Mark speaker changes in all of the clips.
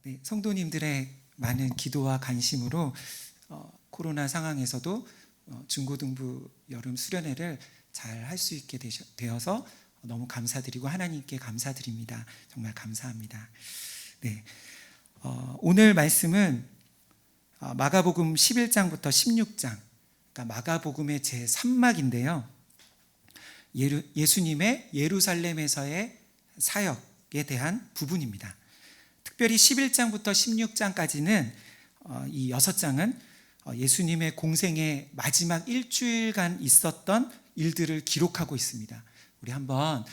Speaker 1: 네, 성도님들의 많은 기도와 관심으로 코로나 상황에서도 중고등부 여름 수련회를 잘 할 수 있게 되어서 너무 감사드리고 하나님께 감사드립니다. 정말 감사합니다. 네, 오늘 말씀은 마가복음 11장부터 16장, 그러니까 마가복음의 제3막인데요. 예수님의 예루살렘에서의 사역에 대한 부분입니다. 특별히 11장부터 16장까지는 이 6장은 예수님의 공생의 마지막 일주일간 있었던 일들을 기록하고 있습니다. 우리 한번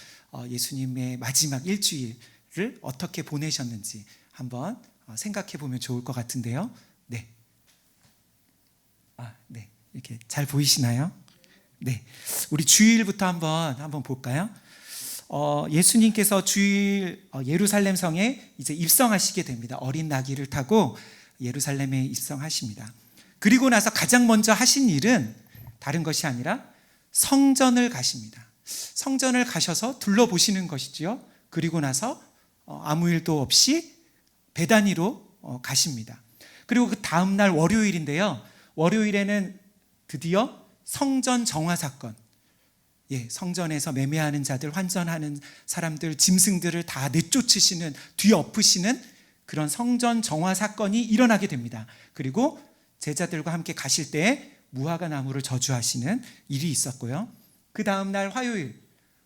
Speaker 1: 예수님의 마지막 일주일을 어떻게 보내셨는지 한번 생각해 보면 좋을 것 같은데요. 네. 네. 이렇게 잘 보이시나요? 네. 우리 주일부터 한번 볼까요? 예수님께서 주일 예루살렘 성에 이제 입성하시게 됩니다. 어린 나귀를 타고 예루살렘에 입성하십니다. 그리고 나서 가장 먼저 하신 일은 다른 것이 아니라 성전을 가십니다. 성전을 가셔서 둘러보시는 것이지요. 그리고 나서 아무 일도 없이 베다니로 가십니다. 그리고 그 다음 날 월요일인데요. 월요일에는 드디어 성전 정화 사건, 성전에서 매매하는 자들, 환전하는 사람들, 짐승들을 다 내쫓으시는, 뒤엎으시는 그런 성전 정화 사건이 일어나게 됩니다. 그리고 제자들과 함께 가실 때 무화과 나무를 저주하시는 일이 있었고요. 그 다음 날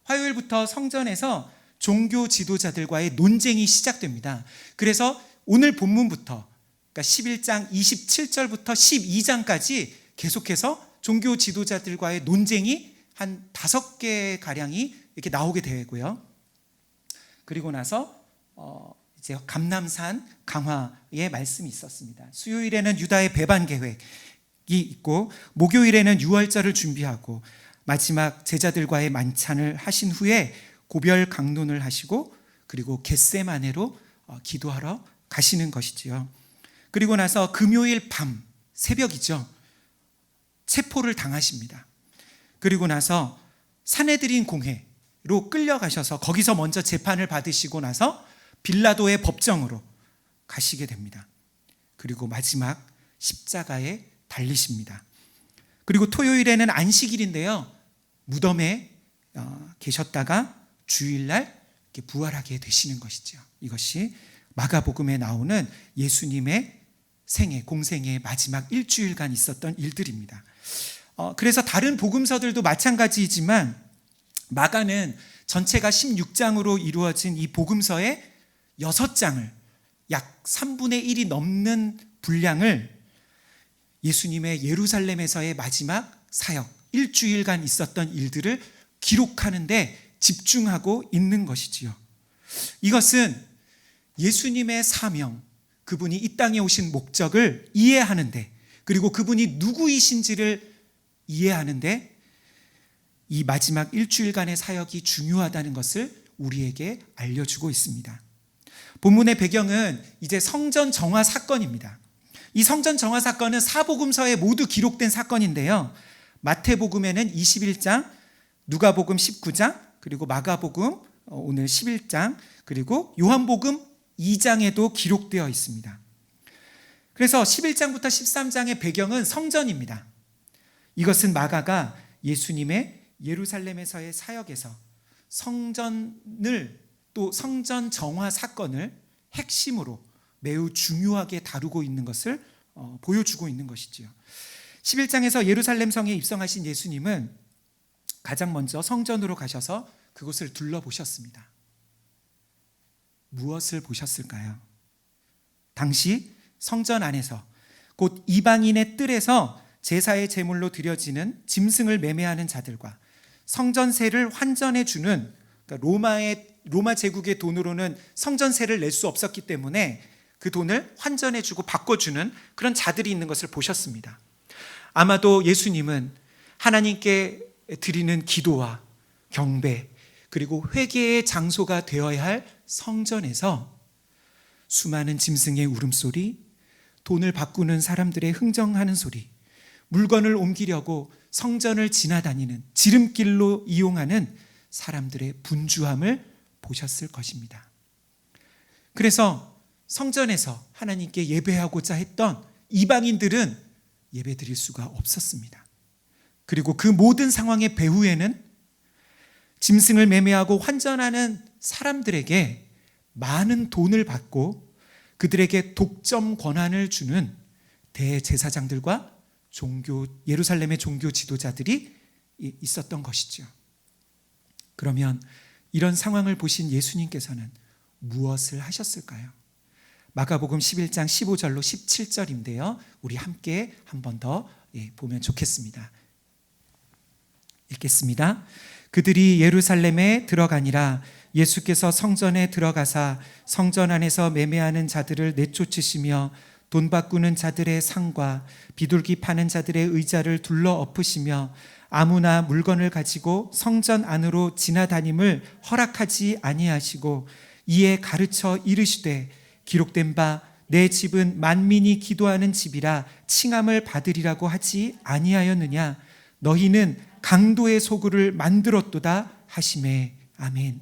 Speaker 1: 화요일부터 성전에서 종교 지도자들과의 논쟁이 시작됩니다. 그래서 오늘 본문부터, 그러니까 11장 27절부터 12장까지 계속해서 종교 지도자들과의 논쟁이 한 5개 가량이 이렇게 나오게 되고요. 그리고 나서 이제 감람산 강화의 말씀이 있었습니다. 수요일에는 유다의 배반 계획이 있고, 목요일에는 유월절을 준비하고, 마지막 제자들과의 만찬을 하신 후에 고별 강론을 하시고, 그리고 겟세마네로 기도하러 가시는 것이지요. 그리고 나서 금요일 밤 새벽이죠. 체포를 당하십니다. 그리고 나서 산헤드린 공회로 끌려가셔서 거기서 먼저 재판을 받으시고 나서 빌라도의 법정으로 가시게 됩니다. 그리고 마지막 십자가에 달리십니다. 그리고 토요일에는 안식일인데요. 무덤에 계셨다가 주일날 이렇게 부활하게 되시는 것이죠. 이것이 마가복음에 나오는 예수님의 생애, 공생의 마지막 일주일간 있었던 일들입니다. 그래서 다른 복음서들도 마찬가지이지만 마가는 전체가 16장으로 이루어진 이 복음서의 6장을, 약 3분의 1이 넘는 분량을 예수님의 예루살렘에서의 마지막 사역, 일주일간 있었던 일들을 기록하는 데 집중하고 있는 것이지요. 이것은 예수님의 사명, 그분이 이 땅에 오신 목적을 이해하는데, 그리고 그분이 누구이신지를 이해하는데 이 마지막 일주일간의 사역이 중요하다는 것을 우리에게 알려주고 있습니다. 본문의 배경은 이제 성전 정화 사건입니다. 이 성전 정화 사건은 사복음서에 모두 기록된 사건인데요. 마태복음에는 21장, 누가복음 19장, 그리고 마가복음 오늘 11장, 그리고 요한복음 2장에도 기록되어 있습니다. 그래서 11장부터 13장의 배경은 성전입니다. 이것은 마가가 예수님의 예루살렘에서의 사역에서 성전을, 또 성전 정화 사건을 핵심으로 매우 중요하게 다루고 있는 것을 보여주고 있는 것이지요. 11장에서 예루살렘 성에 입성하신 예수님은 가장 먼저 성전으로 가셔서 그곳을 둘러보셨습니다. 무엇을 보셨을까요? 당시 성전 안에서 곧 이방인의 뜰에서 제사의 제물로 드려지는 짐승을 매매하는 자들과 성전세를 환전해 주는, 그러니까 로마 제국의 돈으로는 성전세를 낼 수 없었기 때문에 그 돈을 환전해 주고 바꿔주는 그런 자들이 있는 것을 보셨습니다. 아마도 예수님은 하나님께 드리는 기도와 경배, 그리고 회개의 장소가 되어야 할 성전에서 수많은 짐승의 울음소리, 돈을 바꾸는 사람들의 흥정하는 소리, 물건을 옮기려고 성전을 지나다니는 지름길로 이용하는 사람들의 분주함을 보셨을 것입니다. 그래서 성전에서 하나님께 예배하고자 했던 이방인들은 예배 드릴 수가 없었습니다. 그리고 그 모든 상황의 배후에는 짐승을 매매하고 환전하는 사람들에게 많은 돈을 받고 그들에게 독점 권한을 주는 대제사장들과 예루살렘의 종교 지도자들이 있었던 것이죠. 그러면 이런 상황을 보신 예수님께서는 무엇을 하셨을까요? 마가복음 11장 15절로 17절인데요. 우리 함께 한 번 더 보면 좋겠습니다. 읽겠습니다. 그들이 예루살렘에 들어가니라. 예수께서 성전에 들어가사 성전 안에서 매매하는 자들을 내쫓으시며 돈 바꾸는 자들의 상과 비둘기 파는 자들의 의자를 둘러 엎으시며 아무나 물건을 가지고 성전 안으로 지나다님을 허락하지 아니하시고 이에 가르쳐 이르시되 기록된 바 내 집은 만민이 기도하는 집이라 칭함을 받으리라고 하지 아니하였느냐. 너희는 강도의 소굴을 만들었도다 하시매. 아멘.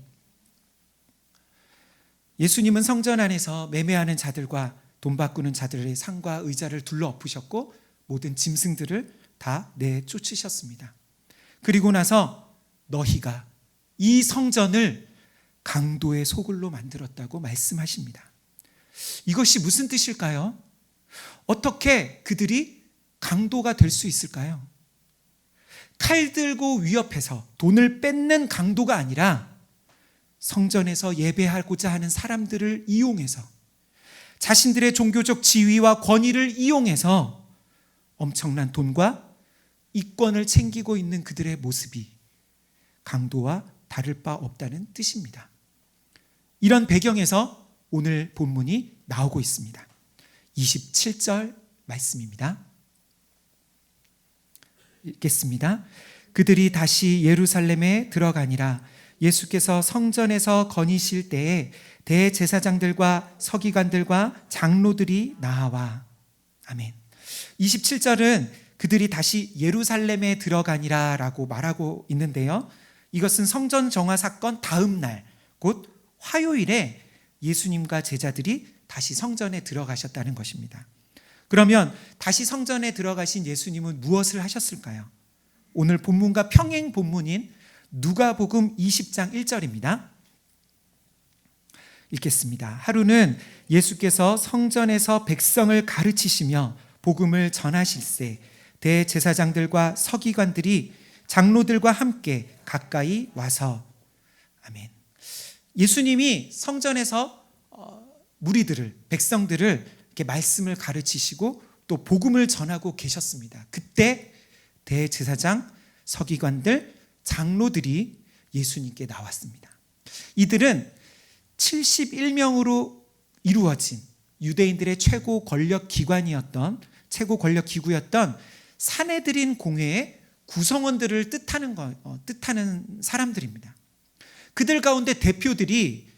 Speaker 1: 예수님은 성전 안에서 매매하는 자들과 돈 바꾸는 자들의 상과 의자를 둘러 엎으셨고 모든 짐승들을 다 내쫓으셨습니다. 그리고 나서 너희가 이 성전을 강도의 소굴로 만들었다고 말씀하십니다. 이것이 무슨 뜻일까요? 어떻게 그들이 강도가 될 수 있을까요? 칼 들고 위협해서 돈을 뺏는 강도가 아니라 성전에서 예배하고자 하는 사람들을 이용해서 자신들의 종교적 지위와 권위를 이용해서 엄청난 돈과 이권을 챙기고 있는 그들의 모습이 강도와 다를 바 없다는 뜻입니다. 이런 배경에서 오늘 본문이 나오고 있습니다. 27절 말씀입니다. 읽겠습니다. 그들이 다시 예루살렘에 들어가니라. 예수께서 성전에서 거니실 때에 대제사장들과 서기관들과 장로들이 나와. 아멘. 27절은 그들이 다시 예루살렘에 들어가니라 라고 말하고 있는데요. 이것은 성전 정화 사건 다음 날, 곧 화요일에 예수님과 제자들이 다시 성전에 들어가셨다는 것입니다. 그러면 다시 성전에 들어가신 예수님은 무엇을 하셨을까요? 오늘 본문과 평행 본문인 누가복음 20장 1절입니다. 읽겠습니다. 하루는 예수께서 성전에서 백성을 가르치시며 복음을 전하실세 대제사장들과 서기관들이 장로들과 함께 가까이 와서. 아멘. 예수님이 성전에서 무리들을, 백성들을 이렇게 말씀을 가르치시고 또 복음을 전하고 계셨습니다. 그때 대제사장, 서기관들, 장로들이 예수님께 나왔습니다. 이들은 71명으로 이루어진 유대인들의 최고 권력 기구였던 사내들인 공회의 구성원들을 뜻하는 사람들입니다. 그들 가운데 대표들이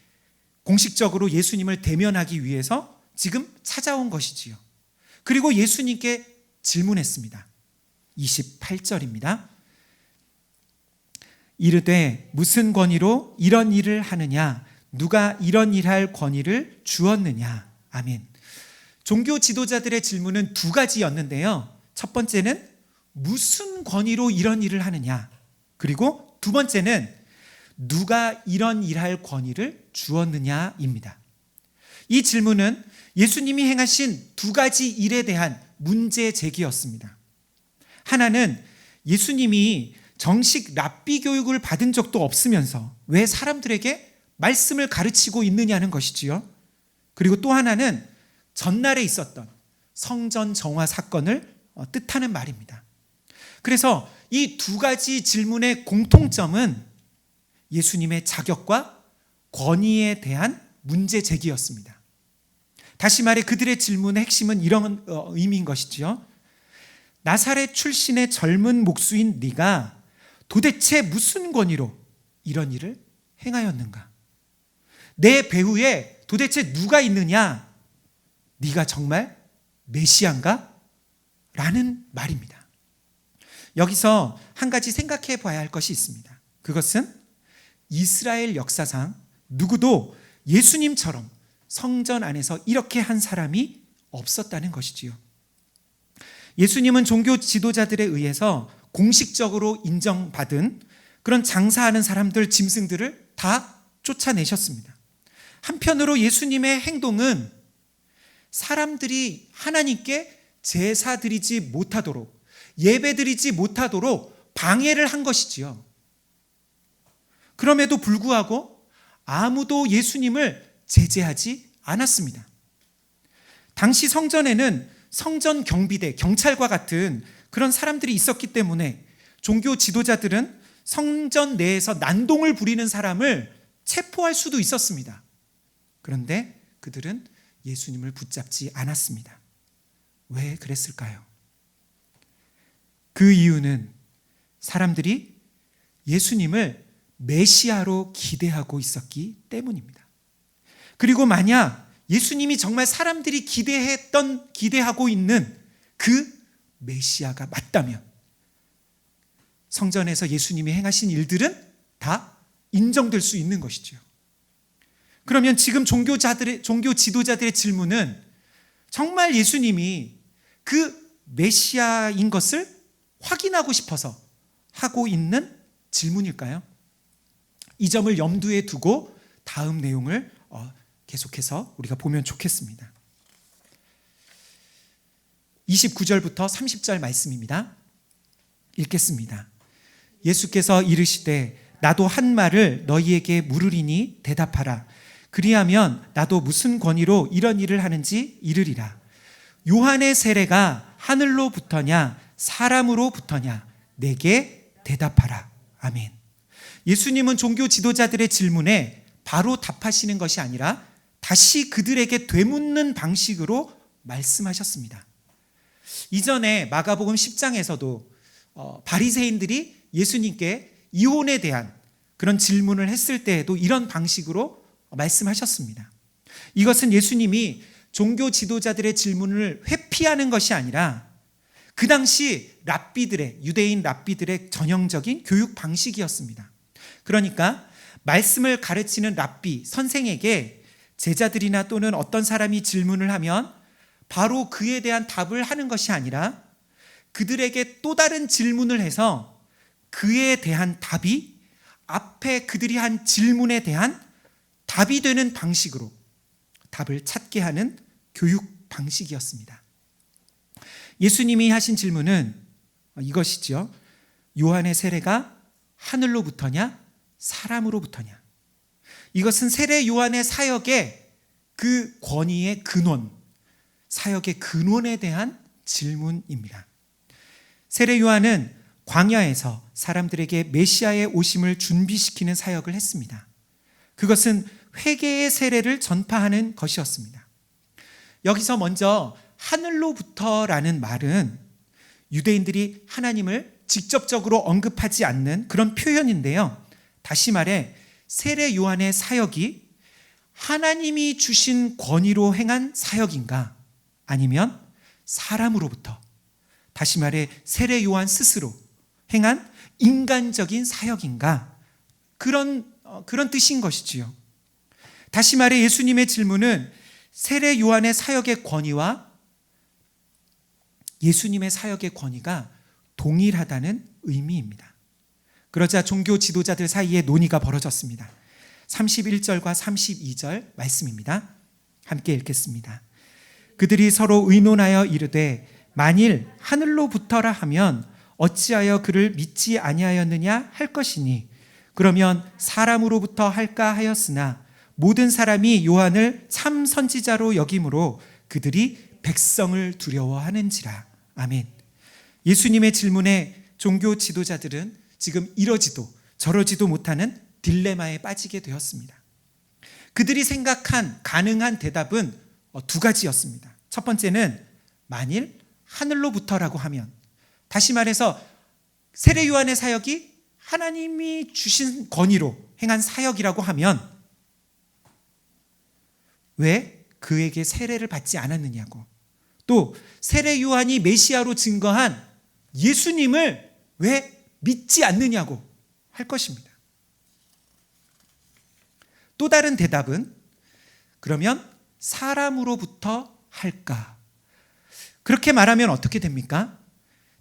Speaker 1: 공식적으로 예수님을 대면하기 위해서 지금 찾아온 것이지요. 그리고 예수님께 질문했습니다. 28절입니다. 이르되 무슨 권위로 이런 일을 하느냐? 누가 이런 일할 권위를 주었느냐? 아멘. 종교 지도자들의 질문은 두 가지였는데요. 첫 번째는 무슨 권위로 이런 일을 하느냐? 그리고 두 번째는 누가 이런 일할 권위를 주었느냐입니다. 이 질문은 예수님이 행하신 두 가지 일에 대한 문제 제기였습니다. 하나는 예수님이 정식 랍비 교육을 받은 적도 없으면서 왜 사람들에게 말씀을 가르치고 있느냐는 것이지요. 그리고 또 하나는 전날에 있었던 성전 정화 사건을 뜻하는 말입니다. 그래서 이 두 가지 질문의 공통점은 예수님의 자격과 권위에 대한 문제 제기였습니다. 다시 말해 그들의 질문의 핵심은 이런 의미인 것이지요. 나사렛 출신의 젊은 목수인 네가 도대체 무슨 권위로 이런 일을 행하였는가? 내 배후에 도대체 누가 있느냐? 네가 정말 메시아인가? 라는 말입니다. 여기서 한 가지 생각해 봐야 할 것이 있습니다. 그것은 이스라엘 역사상 누구도 예수님처럼 성전 안에서 이렇게 한 사람이 없었다는 것이지요. 예수님은 종교 지도자들에 의해서 공식적으로 인정받은 그런 장사하는 사람들, 짐승들을 다 쫓아내셨습니다. 한편으로 예수님의 행동은 사람들이 하나님께 제사 드리지 못하도록, 예배 드리지 못하도록 방해를 한 것이지요. 그럼에도 불구하고 아무도 예수님을 제재하지 않았습니다. 당시 성전에는 성전 경비대, 경찰과 같은 그런 사람들이 있었기 때문에 종교 지도자들은 성전 내에서 난동을 부리는 사람을 체포할 수도 있었습니다. 그런데 그들은 예수님을 붙잡지 않았습니다. 왜 그랬을까요? 그 이유는 사람들이 예수님을 메시아로 기대하고 있었기 때문입니다. 그리고 만약 예수님이 정말 사람들이 기대하고 있는 그 메시아가 맞다면 성전에서 예수님이 행하신 일들은 다 인정될 수 있는 것이죠. 그러면 지금 종교 지도자들의 질문은 정말 예수님이 그 메시아인 것을 확인하고 싶어서 하고 있는 질문일까요? 이 점을 염두에 두고 다음 내용을 계속해서 우리가 보면 좋겠습니다. 29절부터 30절 말씀입니다. 읽겠습니다. 예수께서 이르시되 나도 한 말을 너희에게 물으리니 대답하라. 그리하면 나도 무슨 권위로 이런 일을 하는지 이르리라. 요한의 세례가 하늘로부터냐 사람으로부터냐 내게 대답하라. 아멘. 예수님은 종교 지도자들의 질문에 바로 답하시는 것이 아니라 다시 그들에게 되묻는 방식으로 말씀하셨습니다. 이전에 마가복음 10장에서도 바리새인들이 예수님께 이혼에 대한 그런 질문을 했을 때에도 이런 방식으로 말씀하셨습니다. 이것은 예수님이 종교 지도자들의 질문을 회피하는 것이 아니라 그 당시 유대인 랍비들의 전형적인 교육 방식이었습니다. 그러니까 말씀을 가르치는 랍비, 선생에게 제자들이나 또는 어떤 사람이 질문을 하면 바로 그에 대한 답을 하는 것이 아니라 그들에게 또 다른 질문을 해서 그에 대한 답이 앞에 그들이 한 질문에 대한 답이 되는 방식으로 답을 찾게 하는 교육 방식이었습니다. 예수님이 하신 질문은 이것이죠. 요한의 세례가 하늘로부터냐 사람으로부터냐. 이것은 세례 요한의 사역의 그 권위의 근원, 사역의 근원에 대한 질문입니다. 세례 요한은 광야에서 사람들에게 메시아의 오심을 준비시키는 사역을 했습니다. 그것은 회개의 세례를 전파하는 것이었습니다. 여기서 먼저 하늘로부터라는 말은 유대인들이 하나님을 직접적으로 언급하지 않는 그런 표현인데요. 다시 말해 세례 요한의 사역이 하나님이 주신 권위로 행한 사역인가 아니면 사람으로부터, 다시 말해 세례 요한 스스로 행한 인간적인 사역인가, 그런 뜻인 것이지요. 다시 말해 예수님의 질문은 세례 요한의 사역의 권위와 예수님의 사역의 권위가 동일하다는 의미입니다. 그러자 종교 지도자들 사이에 논의가 벌어졌습니다. 31절과 32절 말씀입니다. 함께 읽겠습니다. 그들이 서로 의논하여 이르되 만일 하늘로부터라 하면 어찌하여 그를 믿지 아니하였느냐 할 것이니 그러면 사람으로부터 할까 하였으나 모든 사람이 요한을 참 선지자로 여김으로 그들이 백성을 두려워하는지라. 아멘. 예수님의 질문에 종교 지도자들은 지금 이러지도 저러지도 못하는 딜레마에 빠지게 되었습니다. 그들이 생각한 가능한 대답은 두 가지였습니다. 첫 번째는 만일 하늘로부터라고 하면, 다시 말해서 세례 요한의 사역이 하나님이 주신 권위로 행한 사역이라고 하면 왜 그에게 세례를 받지 않았느냐고, 또 세례 요한이 메시아로 증거한 예수님을 왜 믿지 않느냐고 할 것입니다. 또 다른 대답은 그러면 사람으로부터 할까? 그렇게 말하면 어떻게 됩니까?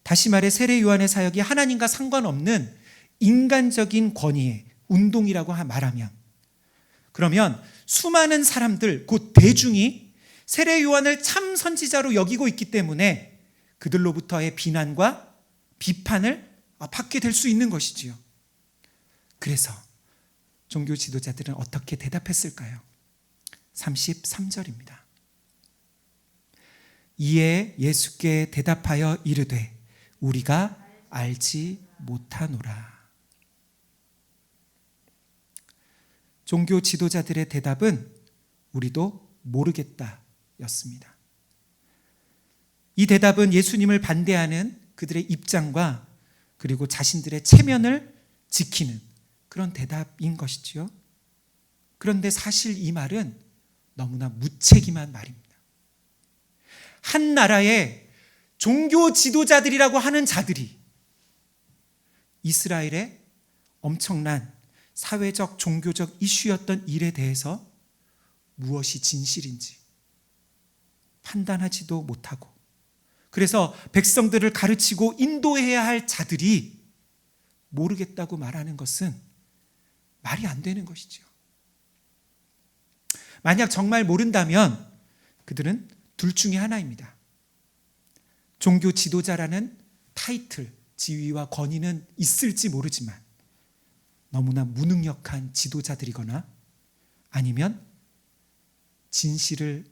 Speaker 1: 다시 말해 세례 요한의 사역이 하나님과 상관없는 인간적인 권위의 운동이라고 말하면, 그러면 수많은 사람들, 곧 대중이 세례 요한을 참 선지자로 여기고 있기 때문에 그들로부터의 비난과 비판을 받게 될 수 있는 것이지요. 그래서 종교 지도자들은 어떻게 대답했을까요? 33절입니다. 이에 예수께 대답하여 이르되 우리가 알지 못하노라. 종교 지도자들의 대답은 우리도 모르겠다 였습니다. 이 대답은 예수님을 반대하는 그들의 입장과 그리고 자신들의 체면을 지키는 그런 대답인 것이지요. 그런데 사실 이 말은 너무나 무책임한 말입니다. 한 나라의 종교 지도자들이라고 하는 자들이 이스라엘의 엄청난 사회적, 종교적 이슈였던 일에 대해서 무엇이 진실인지 판단하지도 못하고, 그래서 백성들을 가르치고 인도해야 할 자들이 모르겠다고 말하는 것은 말이 안 되는 것이죠. 만약 정말 모른다면 그들은 둘 중에 하나입니다. 종교 지도자라는 타이틀, 지위와 권위는 있을지 모르지만 너무나 무능력한 지도자들이거나 아니면 진실을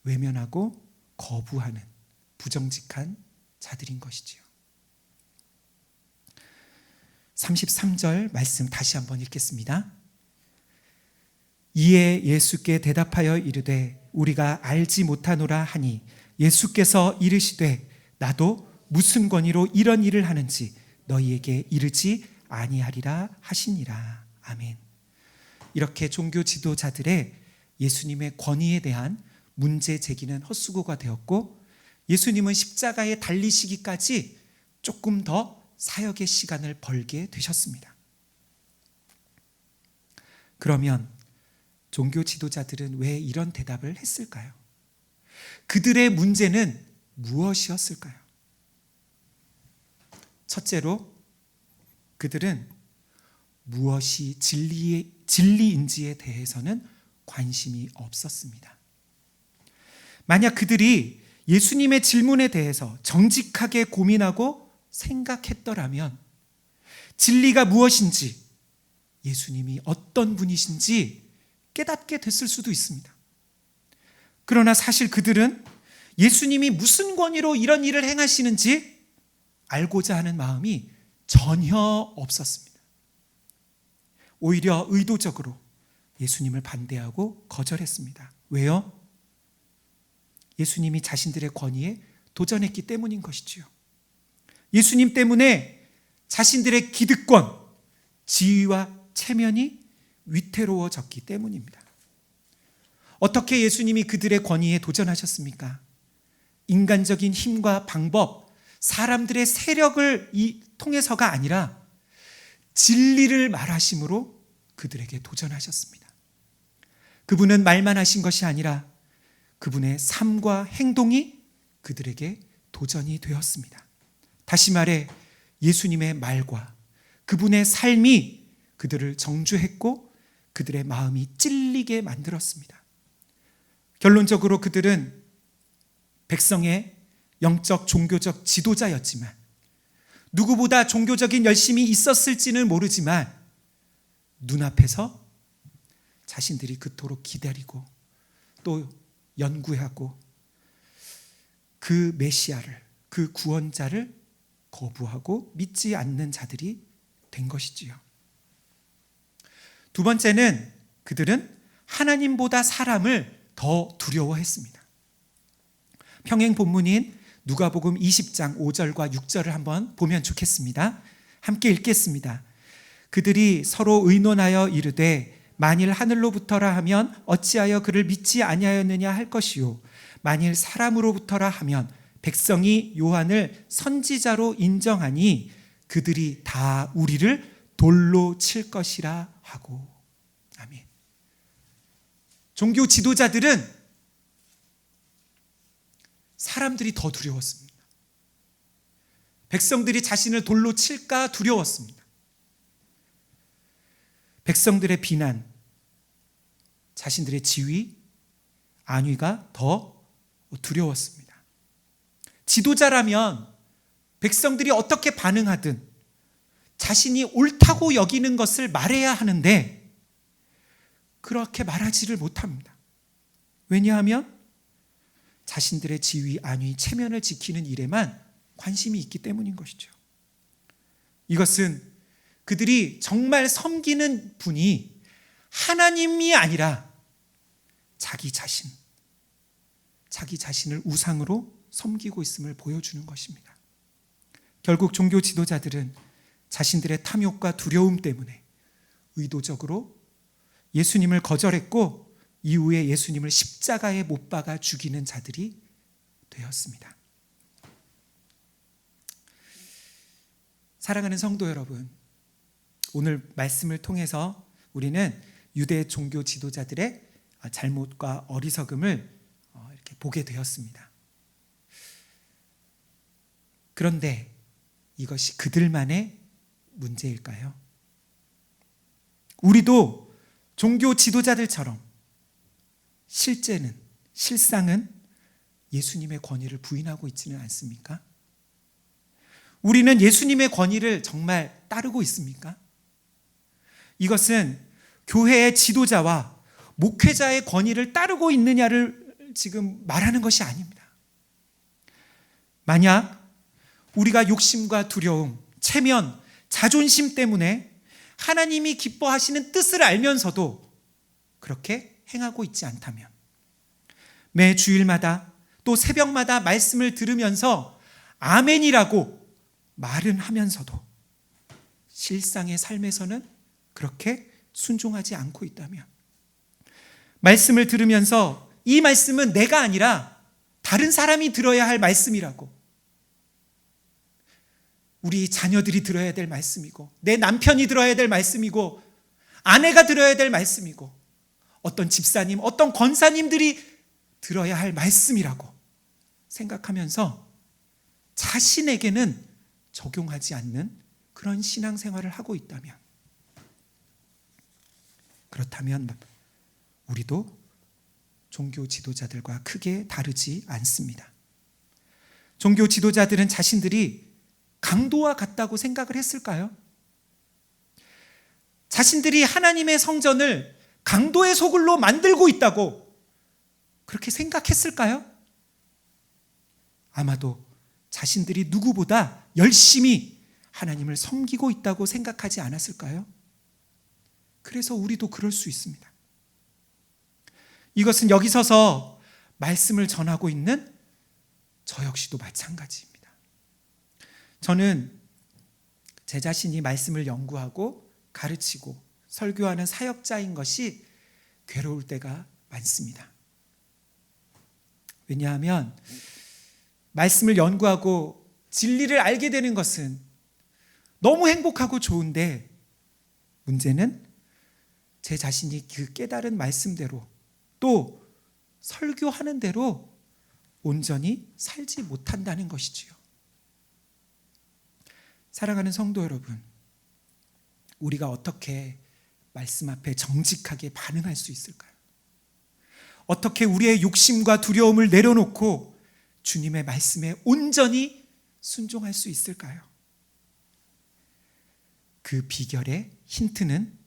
Speaker 1: 외면하고 거부하는 부정직한 자들인 것이지요. 33절 말씀 다시 한번 읽겠습니다. 이에 예수께 대답하여 이르되 우리가 알지 못하노라 하니 예수께서 이르시되 나도 무슨 권위로 이런 일을 하는지 너희에게 이르지 아니하리라 하시니라. 아멘. 이렇게 종교 지도자들의 예수님의 권위에 대한 문제 제기는 헛수고가 되었고, 예수님은 십자가에 달리시기까지 조금 더 사역의 시간을 벌게 되셨습니다. 그러면 종교 지도자들은 왜 이런 대답을 했을까요? 그들의 문제는 무엇이었을까요? 첫째로 그들은 무엇이 진리인지에 대해서는 관심이 없었습니다. 만약 그들이 예수님의 질문에 대해서 정직하게 고민하고 생각했더라면 진리가 무엇인지, 예수님이 어떤 분이신지 깨닫게 됐을 수도 있습니다. 그러나 사실 그들은 예수님이 무슨 권위로 이런 일을 행하시는지 알고자 하는 마음이 전혀 없었습니다. 오히려 의도적으로 예수님을 반대하고 거절했습니다. 왜요? 예수님이 자신들의 권위에 도전했기 때문인 것이지요. 예수님 때문에 자신들의 기득권, 지위와 체면이 위태로워졌기 때문입니다. 어떻게 예수님이 그들의 권위에 도전하셨습니까? 인간적인 힘과 방법, 사람들의 세력을 통해서가 아니라 진리를 말하심으로 그들에게 도전하셨습니다. 그분은 말만 하신 것이 아니라 그분의 삶과 행동이 그들에게 도전이 되었습니다. 다시 말해 예수님의 말과 그분의 삶이 그들을 정죄했고 그들의 마음이 찔리게 만들었습니다. 결론적으로 그들은 백성의 영적 종교적 지도자였지만, 누구보다 종교적인 열심이 있었을지는 모르지만 눈앞에서 자신들이 그토록 기다리고 또 연구하고 그 메시아를, 그 구원자를 거부하고 믿지 않는 자들이 된 것이지요. 두 번째는 그들은 하나님보다 사람을 더 두려워했습니다. 평행 본문인 누가복음 20장 5절과 6절을 한번 보면 좋겠습니다. 함께 읽겠습니다. 그들이 서로 의논하여 이르되 만일 하늘로부터라 하면 어찌하여 그를 믿지 아니하였느냐 할 것이요 만일 사람으로부터라 하면 백성이 요한을 선지자로 인정하니 그들이 다 우리를 돌로 칠 것이라 하고. 아멘. 종교 지도자들은 사람들이 더 두려웠습니다. 백성들이 자신을 돌로 칠까 두려웠습니다. 백성들의 비난, 자신들의 지위, 안위가 더 두려웠습니다. 지도자라면 백성들이 어떻게 반응하든 자신이 옳다고 여기는 것을 말해야 하는데 그렇게 말하지를 못합니다. 왜냐하면 자신들의 지위, 안위, 체면을 지키는 일에만 관심이 있기 때문인 것이죠. 이것은 그들이 정말 섬기는 분이 하나님이 아니라 자기 자신을 우상으로 섬기고 있음을 보여주는 것입니다. 결국 종교 지도자들은 자신들의 탐욕과 두려움 때문에 의도적으로 예수님을 거절했고 이후에 예수님을 십자가에 못 박아 죽이는 자들이 되었습니다. 사랑하는 성도 여러분, 오늘 말씀을 통해서 우리는 유대 종교 지도자들의 잘못과 어리석음을 이렇게 보게 되었습니다. 그런데 이것이 그들만의 문제일까요? 우리도 종교 지도자들처럼 실상은 예수님의 권위를 부인하고 있지는 않습니까? 우리는 예수님의 권위를 정말 따르고 있습니까? 이것은 교회의 지도자와 목회자의 권위를 따르고 있느냐를 지금 말하는 것이 아닙니다. 만약 우리가 욕심과 두려움, 체면, 자존심 때문에 하나님이 기뻐하시는 뜻을 알면서도 그렇게 행하고 있지 않다면, 매 주일마다 또 새벽마다 말씀을 들으면서 아멘이라고 말은 하면서도 실상의 삶에서는 그렇게 순종하지 않고 있다면, 말씀을 들으면서 이 말씀은 내가 아니라 다른 사람이 들어야 할 말씀이라고, 우리 자녀들이 들어야 될 말씀이고, 내 남편이 들어야 될 말씀이고, 아내가 들어야 될 말씀이고, 어떤 집사님, 어떤 권사님들이 들어야 할 말씀이라고 생각하면서 자신에게는 적용하지 않는 그런 신앙생활을 하고 있다면, 그렇다면 우리도 종교 지도자들과 크게 다르지 않습니다. 종교 지도자들은 자신들이 강도와 같다고 생각을 했을까요? 자신들이 하나님의 성전을 강도의 소굴로 만들고 있다고 그렇게 생각했을까요? 아마도 자신들이 누구보다 열심히 하나님을 섬기고 있다고 생각하지 않았을까요? 그래서 우리도 그럴 수 있습니다. 이것은 여기 서서 말씀을 전하고 있는 저 역시도 마찬가지입니다. 저는 제 자신이 말씀을 연구하고 가르치고 설교하는 사역자인 것이 괴로울 때가 많습니다. 왜냐하면 말씀을 연구하고 진리를 알게 되는 것은 너무 행복하고 좋은데, 문제는 제 자신이 그 깨달은 말씀대로 또 설교하는 대로 온전히 살지 못한다는 것이지요. 사랑하는 성도 여러분, 우리가 어떻게 말씀 앞에 정직하게 반응할 수 있을까요? 어떻게 우리의 욕심과 두려움을 내려놓고 주님의 말씀에 온전히 순종할 수 있을까요? 그 비결의 힌트는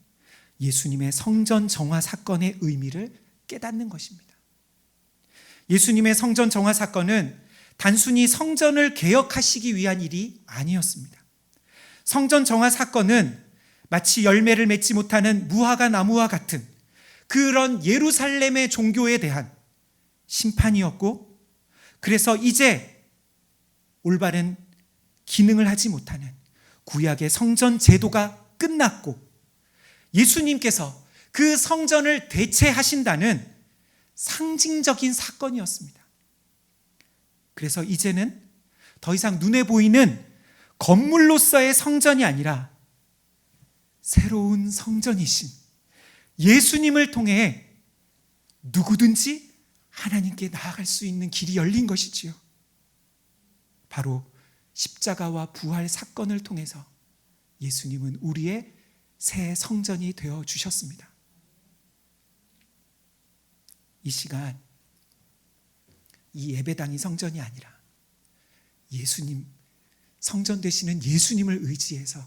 Speaker 1: 예수님의 성전 정화 사건의 의미를 깨닫는 것입니다. 예수님의 성전 정화 사건은 단순히 성전을 개혁하시기 위한 일이 아니었습니다. 성전 정화 사건은 마치 열매를 맺지 못하는 무화과 나무와 같은 그런 예루살렘의 종교에 대한 심판이었고, 그래서 이제 올바른 기능을 하지 못하는 구약의 성전 제도가 끝났고 예수님께서 그 성전을 대체하신다는 상징적인 사건이었습니다. 그래서 이제는 더 이상 눈에 보이는 건물로서의 성전이 아니라 새로운 성전이신 예수님을 통해 누구든지 하나님께 나아갈 수 있는 길이 열린 것이지요. 바로 십자가와 부활 사건을 통해서 예수님은 우리의 새 성전이 되어 주셨습니다. 이 시간, 이 예배당이 성전이 아니라 예수님, 성전 되시는 예수님을 의지해서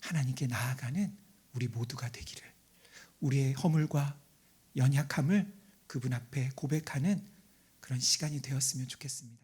Speaker 1: 하나님께 나아가는 우리 모두가 되기를, 우리의 허물과 연약함을 그분 앞에 고백하는 그런 시간이 되었으면 좋겠습니다.